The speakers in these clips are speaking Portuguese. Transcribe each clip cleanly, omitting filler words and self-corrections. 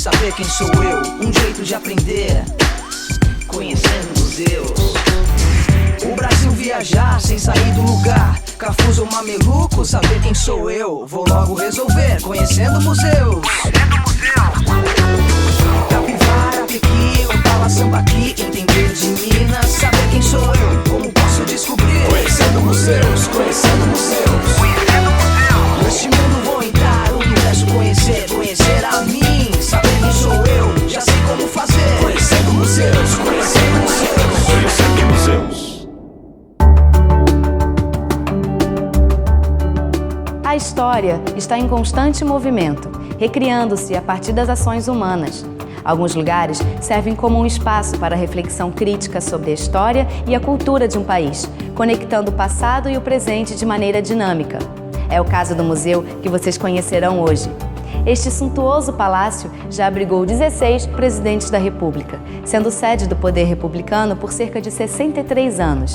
saber quem sou eu. Um jeito de aprender, conhecendo museus. O Brasil viajar sem sair do lugar. Cafuso ou mameluco, saber quem sou eu. Vou logo resolver, conhecendo museus. Capivara, Pequi, Opala, Sambaqui, entender de Minas, saber quem sou eu. Como posso descobrir? Conhecendo museus, conhecendo museus. Neste mundo vou entrar, o universo conhecer, conhecer a mim, saber quem sou eu, já sei como fazer. Conhecendo museus, conhecendo museus, conhecendo museus. A história está em constante movimento, recriando-se a partir das ações humanas. Alguns lugares servem como um espaço para reflexão crítica sobre a história e a cultura de um país, conectando o passado e o presente de maneira dinâmica. É o caso do museu que vocês conhecerão hoje. Este suntuoso palácio já abrigou 16 presidentes da República, sendo sede do poder republicano por cerca de 63 anos.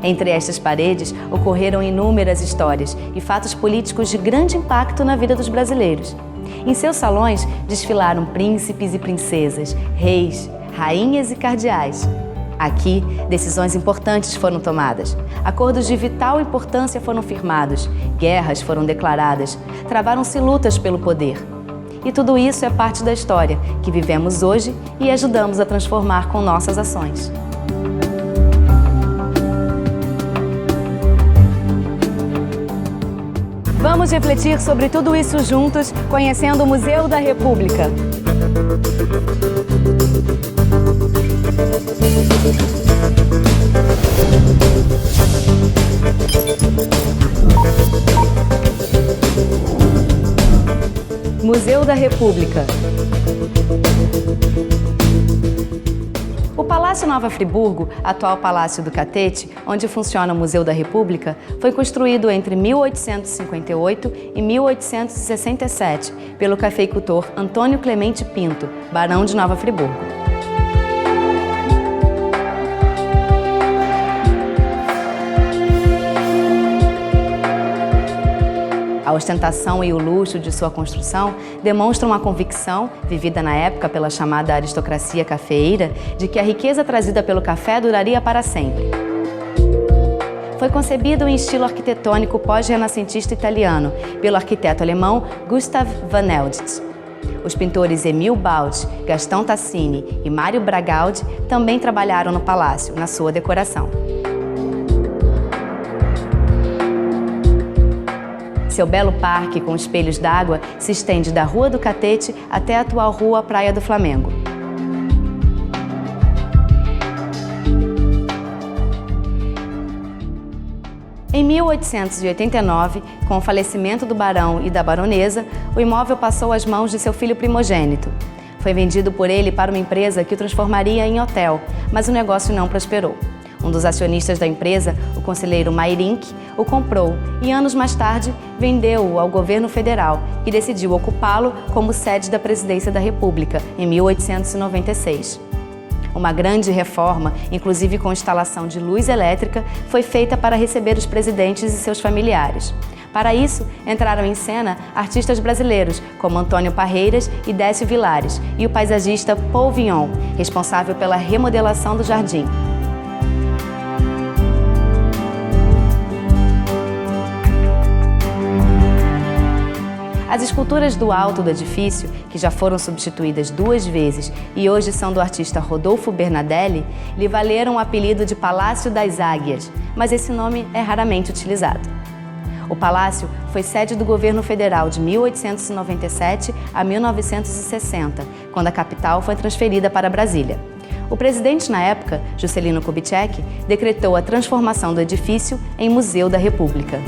Entre estas paredes ocorreram inúmeras histórias e fatos políticos de grande impacto na vida dos brasileiros. Em seus salões desfilaram príncipes e princesas, reis, rainhas e cardeais. Aqui, decisões importantes foram tomadas, acordos de vital importância foram firmados, guerras foram declaradas, travaram-se lutas pelo poder. E tudo isso é parte da história que vivemos hoje e ajudamos a transformar com nossas ações. Vamos refletir sobre tudo isso juntos, conhecendo o Museu da República. Museu da República. O Palácio Nova Friburgo, atual Palácio do Catete, onde funciona o Museu da República, foi construído entre 1858 e 1867 pelo cafeicultor Antônio Clemente Pinto, barão de Nova Friburgo. A ostentação e o luxo de sua construção demonstram a convicção, vivida na época pela chamada aristocracia cafeeira, de que a riqueza trazida pelo café duraria para sempre. Foi concebido em estilo arquitetônico pós-renascentista italiano, pelo arquiteto alemão Gustav van Helmont. Os pintores Emil Baldi, Gastão Tassini e Mário Bragaldi também trabalharam no palácio, na sua decoração. Seu belo parque com espelhos d'água se estende da Rua do Catete até a atual Rua Praia do Flamengo. Em 1889, com o falecimento do barão e da baronesa, o imóvel passou às mãos de seu filho primogênito. Foi vendido por ele para uma empresa que o transformaria em hotel, mas o negócio não prosperou. Um dos acionistas da empresa, o conselheiro Mayrink, o comprou e, anos mais tarde, vendeu-o ao governo federal, que decidiu ocupá-lo como sede da Presidência da República, em 1896. Uma grande reforma, inclusive com instalação de luz elétrica, foi feita para receber os presidentes e seus familiares. Para isso, entraram em cena artistas brasileiros, como Antônio Parreiras e Décio Vilares, e o paisagista Paul Vignon, responsável pela remodelação do jardim. As esculturas do alto do edifício, que já foram substituídas 2 vezes e hoje são do artista Rodolfo Bernadelli, lhe valeram o apelido de Palácio das Águias, mas esse nome é raramente utilizado. O palácio foi sede do governo federal de 1897 a 1960, quando a capital foi transferida para Brasília. O presidente na época, Juscelino Kubitschek, decretou a transformação do edifício em Museu da República.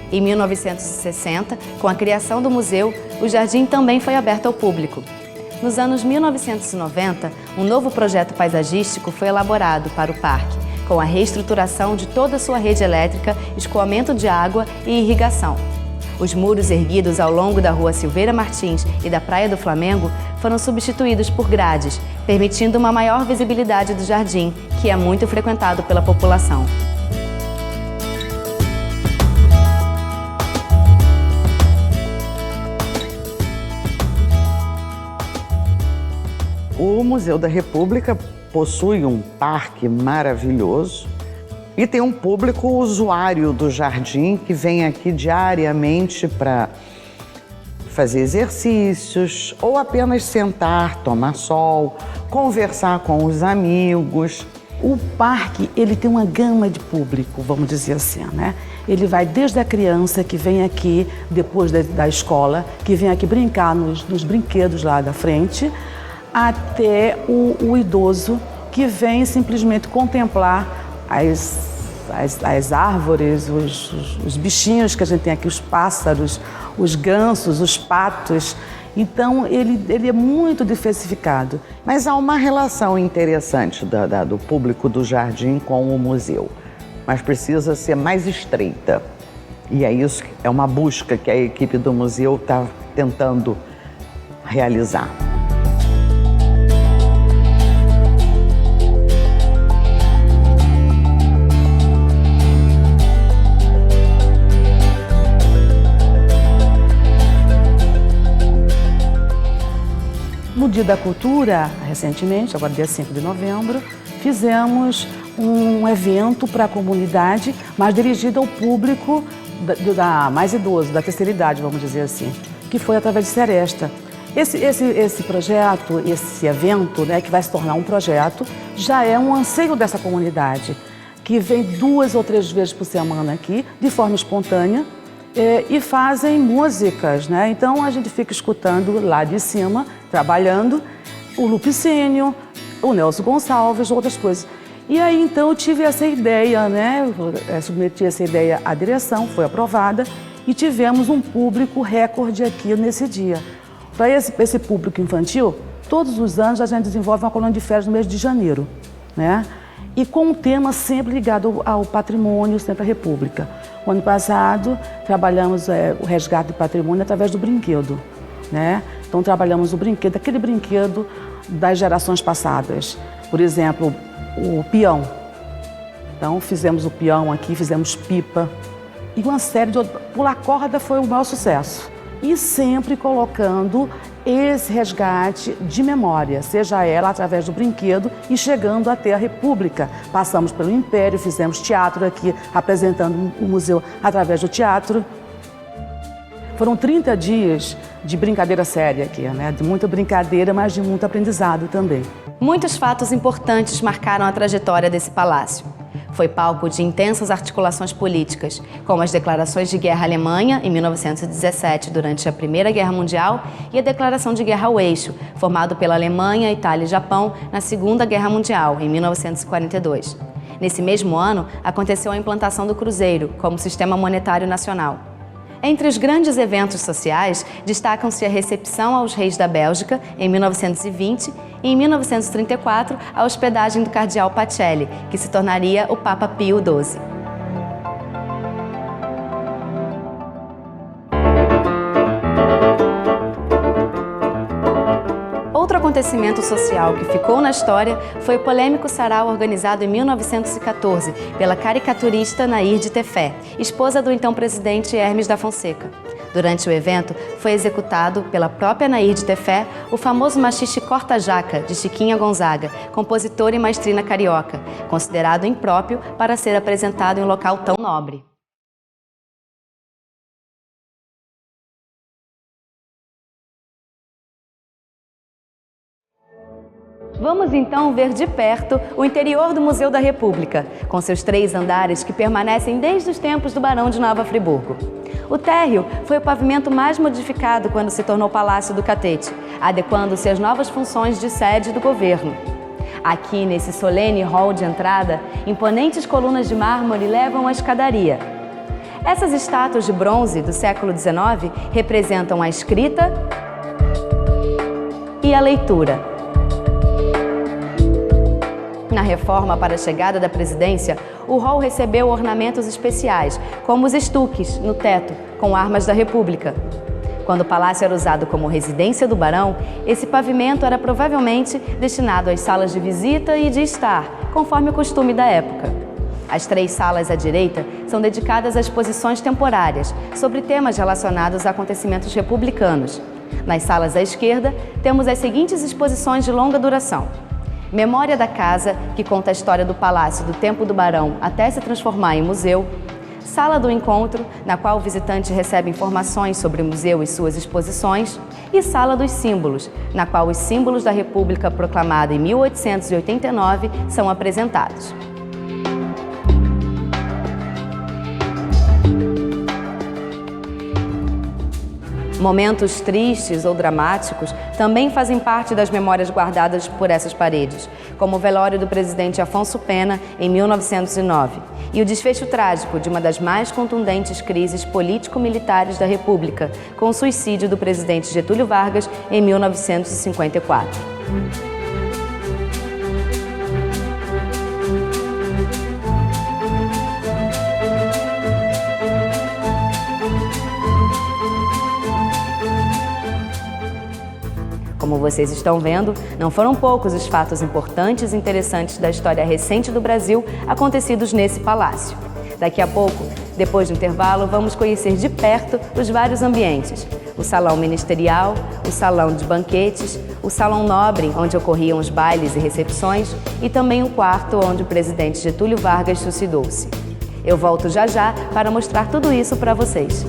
Em 1960, com a criação do museu, o jardim também foi aberto ao público. Nos anos 1990, um novo projeto paisagístico foi elaborado para o parque, com a reestruturação de toda a sua rede elétrica, escoamento de água e irrigação. Os muros erguidos ao longo da Rua Silveira Martins e da Praia do Flamengo foram substituídos por grades, permitindo uma maior visibilidade do jardim, que é muito frequentado pela população. O Museu da República possui um parque maravilhoso e tem um público usuário do jardim que vem aqui diariamente para fazer exercícios ou apenas sentar, tomar sol, conversar com os amigos. O parque, ele tem uma gama de público, vamos dizer assim, né? Ele vai desde a criança que vem aqui depois da escola, que vem aqui brincar nos brinquedos lá da frente, até o idoso que vem simplesmente contemplar as árvores, os bichinhos que a gente tem aqui, os pássaros, os gansos, os patos. Então, ele é muito diversificado. Mas há uma relação interessante do público do jardim com o museu, mas precisa ser mais estreita. E é isso, é uma busca que a equipe do museu está tentando realizar. No Dia da Cultura, recentemente, agora dia 5 de novembro, fizemos um evento para a comunidade, mas dirigido ao público mais idoso, da terceira idade, vamos dizer assim, que foi através de Seresta. Esse projeto, esse evento, né, que vai se tornar um projeto, já é um anseio dessa comunidade, que vem 2 ou 3 vezes por semana aqui, de forma espontânea, e fazem músicas, né? Então a gente fica escutando lá de cima, trabalhando, o Lupicínio, o Nelson Gonçalves, outras coisas. E aí então eu tive essa ideia, né? Submeti essa ideia à direção, foi aprovada e tivemos um público recorde aqui nesse dia. Para esse público infantil, todos os anos a gente desenvolve uma colônia de férias no mês de janeiro, né? E com um tema sempre ligado ao patrimônio, sempre à República. O ano passado, trabalhamos o resgate do patrimônio através do brinquedo, né? Então, trabalhamos o brinquedo, aquele brinquedo das gerações passadas. Por exemplo, o peão. Então, fizemos o peão aqui, fizemos pipa. E uma série de outros. Pular corda foi o maior sucesso. E sempre colocando esse resgate de memória, seja ela através do brinquedo e chegando até a República. Passamos pelo Império, fizemos teatro aqui, apresentando o museu através do teatro. Foram 30 dias de brincadeira séria aqui, né? De muita brincadeira, mas de muito aprendizado também. Muitos fatos importantes marcaram a trajetória desse palácio. Foi palco de intensas articulações políticas, como as declarações de guerra à Alemanha, em 1917, durante a Primeira Guerra Mundial, e a Declaração de Guerra ao Eixo, formado pela Alemanha, Itália e Japão, na Segunda Guerra Mundial, em 1942. Nesse mesmo ano, aconteceu a implantação do Cruzeiro, como sistema monetário nacional. Entre os grandes eventos sociais, destacam-se a recepção aos reis da Bélgica, em 1920, e em 1934, a hospedagem do cardeal Pacelli, que se tornaria o Papa Pio XII. Outro acontecimento social que ficou na história foi o polêmico sarau organizado em 1914 pela caricaturista Nair de Tefé, esposa do então presidente Hermes da Fonseca. Durante o evento, foi executado pela própria Nair de Tefé o famoso maxixe Corta-Jaca, de Chiquinha Gonzaga, compositor e maestrina carioca, considerado impróprio para ser apresentado em um local tão nobre. Vamos então ver de perto o interior do Museu da República, com seus 3 andares que permanecem desde os tempos do Barão de Nova Friburgo. O térreo foi o pavimento mais modificado quando se tornou Palácio do Catete, adequando-se às novas funções de sede do governo. Aqui, nesse solene hall de entrada, imponentes colunas de mármore levam à escadaria. Essas estátuas de bronze do século XIX representam a escrita e a leitura. Na reforma para a chegada da presidência, o hall recebeu ornamentos especiais, como os estuques no teto, com armas da República. Quando o palácio era usado como residência do barão, esse pavimento era provavelmente destinado às salas de visita e de estar, conforme o costume da época. As 3 salas à direita são dedicadas a exposições temporárias sobre temas relacionados a acontecimentos republicanos. Nas salas à esquerda, temos as seguintes exposições de longa duração: Memória da Casa, que conta a história do palácio do tempo do barão até se transformar em museu; Sala do Encontro, na qual o visitante recebe informações sobre o museu e suas exposições; e Sala dos Símbolos, na qual os símbolos da República proclamada em 1889 são apresentados. Momentos tristes ou dramáticos também fazem parte das memórias guardadas por essas paredes, como o velório do presidente Afonso Pena, em 1909, e o desfecho trágico de uma das mais contundentes crises político-militares da República, com o suicídio do presidente Getúlio Vargas, em 1954. Como vocês estão vendo, não foram poucos os fatos importantes e interessantes da história recente do Brasil acontecidos nesse palácio. Daqui a pouco, depois do intervalo, vamos conhecer de perto os vários ambientes: o salão ministerial, o salão de banquetes, o salão nobre, onde ocorriam os bailes e recepções, e também o quarto onde o presidente Getúlio Vargas suicidou-se. Eu volto já já para mostrar tudo isso para vocês.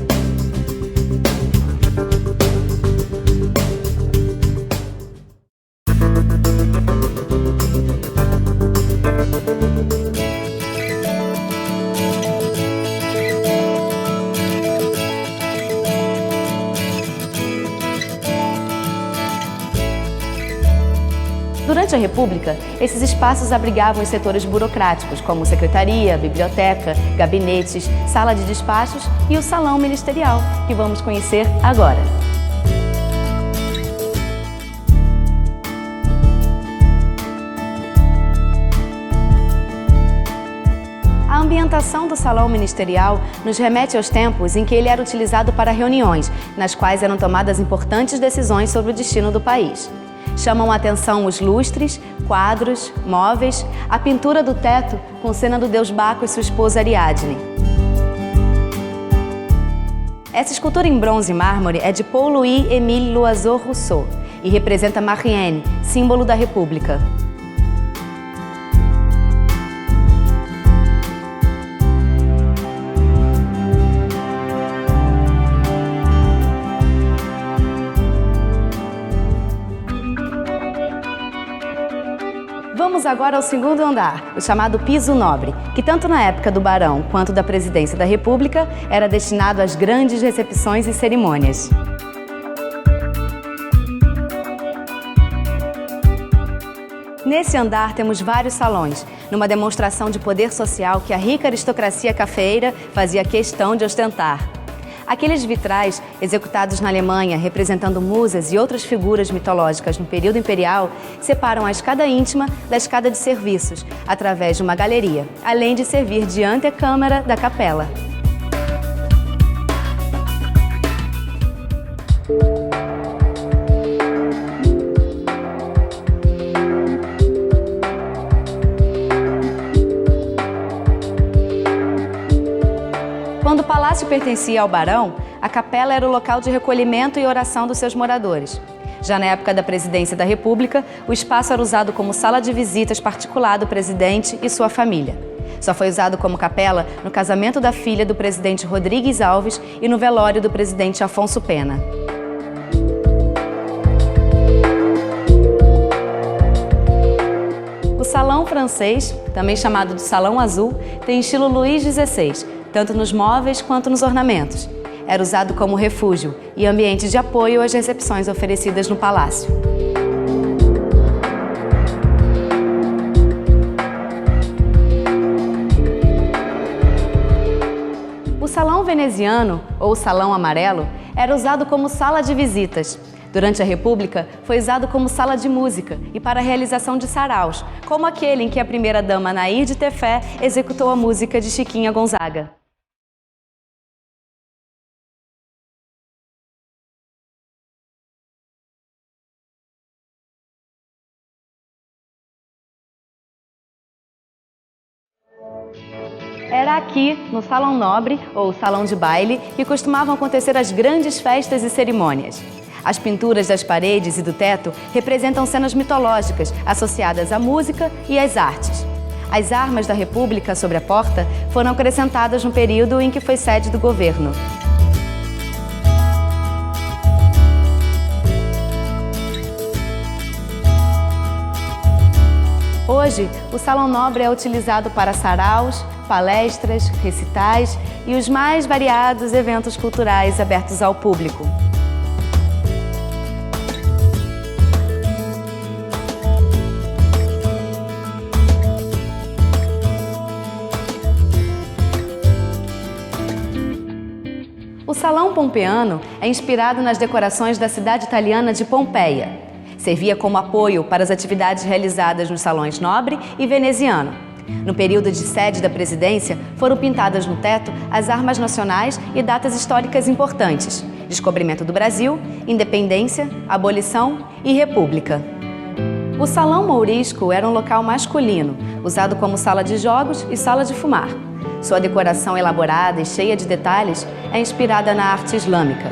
Durante a República, esses espaços abrigavam os setores burocráticos, como secretaria, biblioteca, gabinetes, sala de despachos e o salão ministerial, que vamos conhecer agora. A ambientação do salão ministerial nos remete aos tempos em que ele era utilizado para reuniões, nas quais eram tomadas importantes decisões sobre o destino do país. Chamam a atenção os lustres, quadros, móveis, a pintura do teto com cena do deus Baco e sua esposa Ariadne. Essa escultura em bronze e mármore é de Paul-Louis-Émile Loiseau-Rousseau e representa Marianne, símbolo da República. Vamos agora ao segundo andar, o chamado piso nobre, que tanto na época do barão quanto da presidência da República era destinado às grandes recepções e cerimônias. Nesse andar temos vários salões, numa demonstração de poder social que a rica aristocracia cafeeira fazia questão de ostentar. Aqueles vitrais, executados na Alemanha, representando musas e outras figuras mitológicas no período imperial, separam a escada íntima da escada de serviços, através de uma galeria, além de servir de antecâmara da capela. Quando o palácio pertencia ao barão, a capela era o local de recolhimento e oração dos seus moradores. Já na época da presidência da República, o espaço era usado como sala de visitas particular do presidente e sua família. Só foi usado como capela no casamento da filha do presidente Rodrigues Alves e no velório do presidente Afonso Pena. O Salão Francês, também chamado de Salão Azul, tem estilo Luís XVI, tanto nos móveis quanto nos ornamentos. Era usado como refúgio e ambiente de apoio às recepções oferecidas no palácio. O Salão Veneziano, ou Salão Amarelo, era usado como sala de visitas. Durante a República, foi usado como sala de música e para a realização de saraus, como aquele em que a primeira-dama Nair de Tefé executou a música de Chiquinha Gonzaga. Era aqui, no Salão Nobre, ou Salão de Baile, que costumavam acontecer as grandes festas e cerimônias. As pinturas das paredes e do teto representam cenas mitológicas associadas à música e às artes. As armas da República sobre a porta foram acrescentadas no período em que foi sede do governo. Hoje, o Salão Nobre é utilizado para saraus, palestras, recitais e os mais variados eventos culturais abertos ao público. O Salão Pompeano é inspirado nas decorações da cidade italiana de Pompeia. Servia como apoio para as atividades realizadas nos salões Nobre e Veneziano. No período de sede da presidência, foram pintadas no teto as armas nacionais e datas históricas importantes: descobrimento do Brasil, independência, abolição e república. O Salão Mourisco era um local masculino, usado como sala de jogos e sala de fumar. Sua decoração elaborada e cheia de detalhes é inspirada na arte islâmica.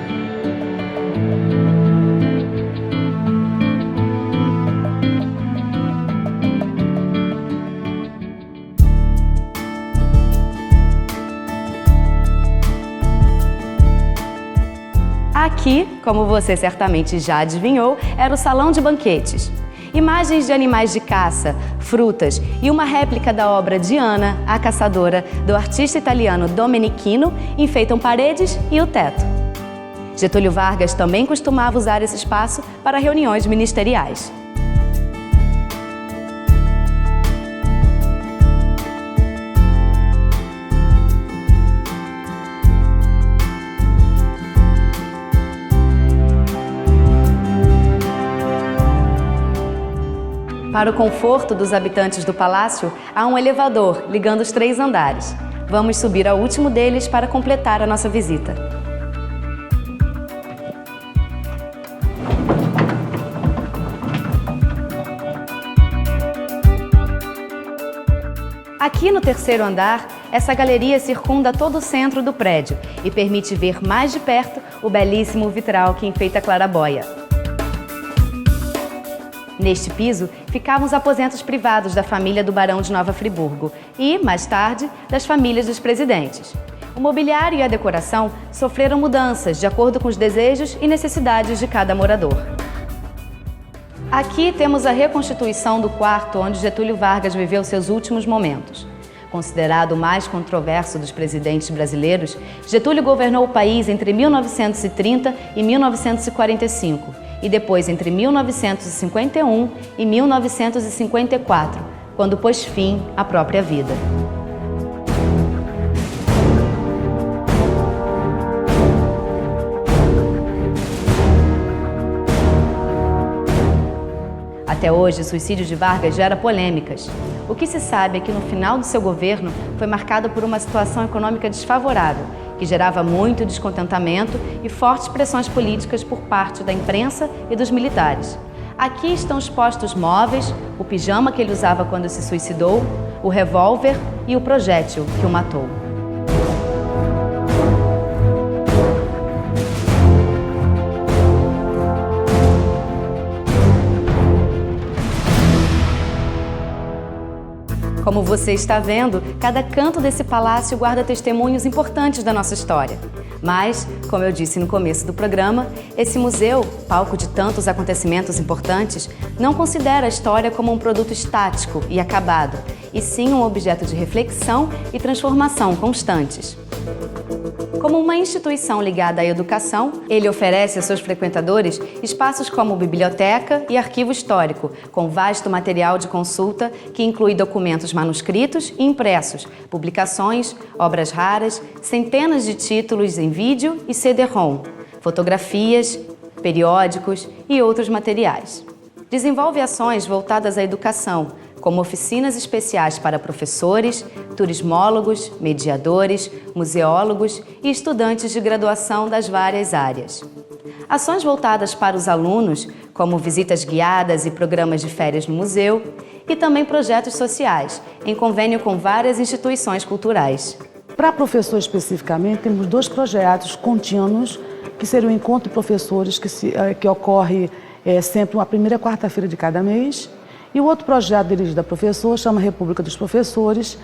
Aqui, como você certamente já adivinhou, era o salão de banquetes. Imagens de animais de caça, frutas e uma réplica da obra Diana, a Caçadora, do artista italiano Domenichino, enfeitam paredes e o teto. Getúlio Vargas também costumava usar esse espaço para reuniões ministeriais. Para o conforto dos habitantes do palácio, há um elevador ligando os 3 andares. Vamos subir ao último deles para completar a nossa visita. Aqui no 3º andar, essa galeria circunda todo o centro do prédio e permite ver mais de perto o belíssimo vitral que enfeita a claraboia. Neste piso, ficavam os aposentos privados da família do Barão de Nova Friburgo e, mais tarde, das famílias dos presidentes. O mobiliário e a decoração sofreram mudanças de acordo com os desejos e necessidades de cada morador. Aqui temos a reconstituição do quarto onde Getúlio Vargas viveu seus últimos momentos. Considerado o mais controverso dos presidentes brasileiros, Getúlio governou o país entre 1930 e 1945 e depois entre 1951 e 1954, quando pôs fim à própria vida. Até hoje, o suicídio de Vargas gera polêmicas. O que se sabe é que no final do seu governo foi marcado por uma situação econômica desfavorável, que gerava muito descontentamento e fortes pressões políticas por parte da imprensa e dos militares. Aqui estão os postos móveis, o pijama que ele usava quando se suicidou, o revólver e o projétil que o matou. Como você está vendo, cada canto desse palácio guarda testemunhos importantes da nossa história. Mas, como eu disse no começo do programa, esse museu, palco de tantos acontecimentos importantes, não considera a história como um produto estático e acabado, e sim um objeto de reflexão e transformação constantes. Como uma instituição ligada à educação, ele oferece a seus frequentadores espaços como biblioteca e arquivo histórico, com vasto material de consulta que inclui documentos manuscritos e impressos, publicações, obras raras, centenas de títulos em vídeo e CD-ROM, fotografias, periódicos e outros materiais. Desenvolve ações voltadas à educação, como oficinas especiais para professores, turismólogos, mediadores, museólogos e estudantes de graduação das várias áreas. Ações voltadas para os alunos, como visitas guiadas e programas de férias no museu, e também projetos sociais, em convênio com várias instituições culturais. Para professor especificamente, temos 2 projetos contínuos, que seriam o Encontro de Professores, que ocorre sempre a primeira quarta-feira de cada mês. E o outro projeto dirigido a professor chama República dos Professores,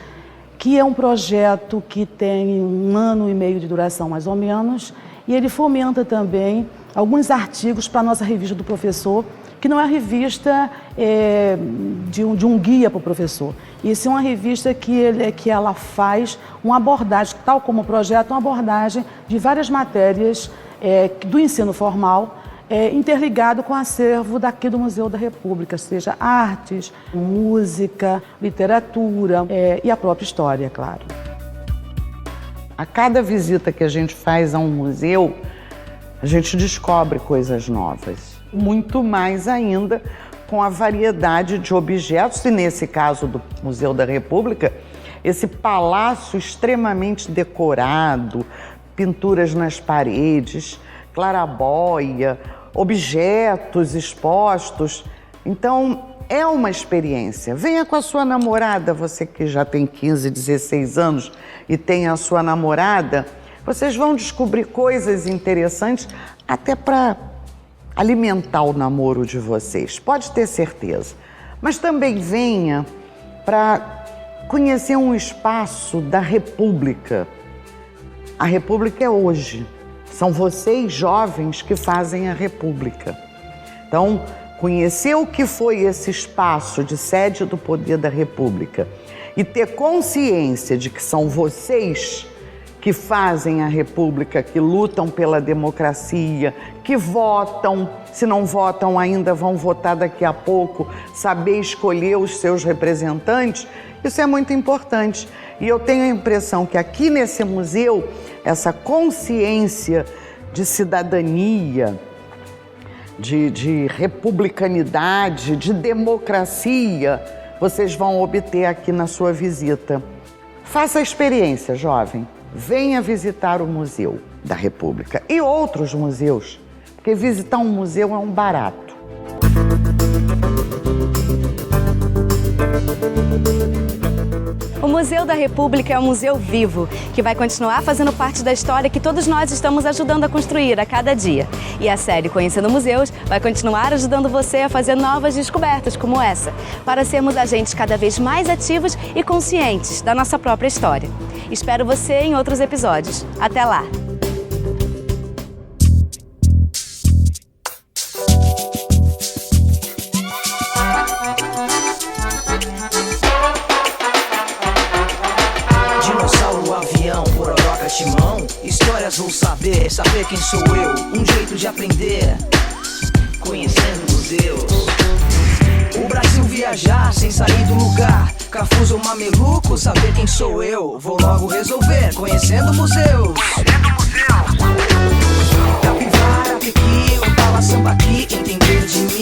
que é um projeto que tem 1 ano e meio de duração, mais ou menos, e ele fomenta também alguns artigos para a nossa revista do professor, que não é a revista de um guia para o professor. Isso é uma revista que ela faz uma abordagem, tal como o projeto, uma abordagem de várias matérias do ensino formal, interligado com o acervo daqui do Museu da República, seja artes, música, literatura e a própria história, claro. A cada visita que a gente faz a um museu, a gente descobre coisas novas. Muito mais ainda com a variedade de objetos, e nesse caso do Museu da República, esse palácio extremamente decorado, pinturas nas paredes, clarabóia, objetos expostos. Então, é uma experiência. Venha com a sua namorada, você que já tem 15, 16 anos e tem a sua namorada, vocês vão descobrir coisas interessantes até para alimentar o namoro de vocês, pode ter certeza. Mas também venha para conhecer um espaço da República. A República é hoje. São vocês, jovens, que fazem a República. Então, conhecer o que foi esse espaço de sede do poder da República e ter consciência de que são vocês que fazem a República, que lutam pela democracia, que votam, se não votam ainda vão votar daqui a pouco, saber escolher os seus representantes, isso é muito importante. E eu tenho a impressão que aqui nesse museu, essa consciência de cidadania, de republicanidade, de democracia, vocês vão obter aqui na sua visita. Faça a experiência, jovem. Venha visitar o Museu da República e outros museus, porque visitar um museu é um barato. O Museu da República é um museu vivo, que vai continuar fazendo parte da história que todos nós estamos ajudando a construir a cada dia. E a série Conhecendo Museus vai continuar ajudando você a fazer novas descobertas como essa, para sermos agentes cada vez mais ativos e conscientes da nossa própria história. Espero você em outros episódios. Até lá! Dinossauro, avião, pororoca, timão. Histórias vou saber quem sou eu. Um jeito de aprender, conhecendo museus. O Brasil viajar sem sair do lugar. Cafuso ou mameluco, saber quem sou eu. Vou logo resolver, conhecendo museus. Capivara, piqui, opala, sambaqui, entender de mim.